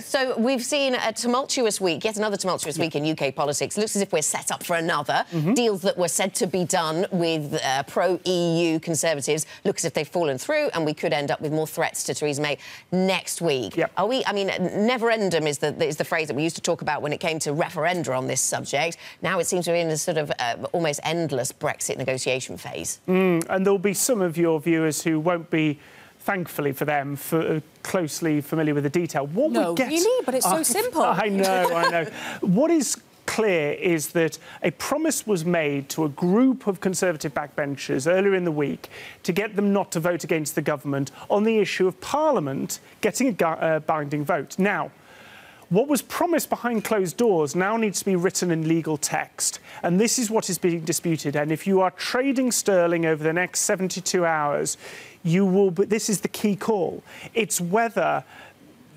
So we've seen a tumultuous week, yet another tumultuous week in UK politics. It looks as if we're set up for another. Deals that were said to be done with pro-EU Conservatives look as if they've fallen through, and we could end up with more threats to Theresa May next week. Are we? I mean, never-endum is the phrase that we used to talk about when it came to referenda on this subject. Now it seems we're in a sort of almost endless Brexit negotiation phase. And there'll be some of your viewers who won't be, thankfully for them, closely familiar with the detail. Really? But it's so simple. I know. What is clear is that a promise was made to a group of Conservative backbenchers earlier in the week to get them not to vote against the government on the issue of Parliament getting a binding vote. Now, what was promised behind closed doors now needs to be written in legal text, and this is what is being disputed. And if you are trading sterling over the next 72 hours, you will. This is the key call. It's whether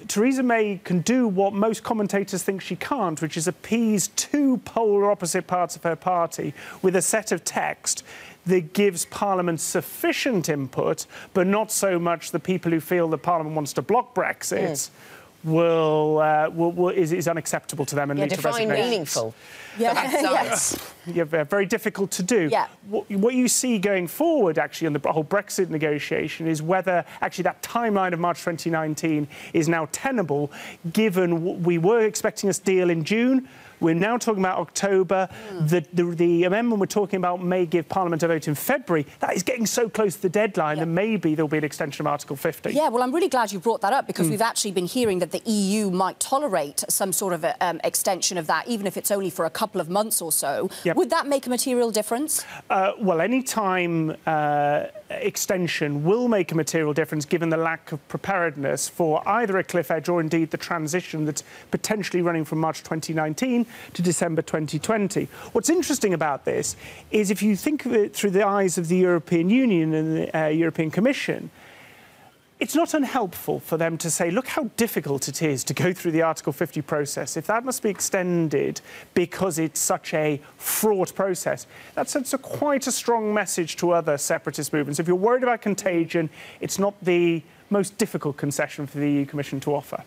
Theresa May can do what most commentators think she can't, which is appease two polar opposite parts of her party with a set of text that gives Parliament sufficient input, but not so much the people who feel that Parliament wants to block Brexit. Is unacceptable to them and lead to resignation. Define meaningful. Very difficult to do. What you see going forward, actually, on the whole Brexit negotiation is whether, actually, that timeline of March 2019 is now tenable, given we were expecting a deal in June. We're now talking about October. The amendment we're talking about may give Parliament a vote in February. That is getting so close to the deadline that maybe there'll be an extension of Article 50. Yeah, well, I'm really glad you brought that up, because we've actually been hearing that the EU might tolerate some sort of extension of that, even if it's only for a couple of months or so. Would that make a material difference? Well, any time extension will make a material difference, given the lack of preparedness for either a cliff edge or indeed the transition that's potentially running from March 2019 to December 2020. What's interesting about this is, if you think of it through the eyes of the European Union and the European Commission, it's not unhelpful for them to say, look how difficult it is to go through the Article 50 process. If that must be extended because it's such a fraught process, that sends quite a strong message to other separatist movements. If you're worried about contagion, it's not the most difficult concession for the EU Commission to offer.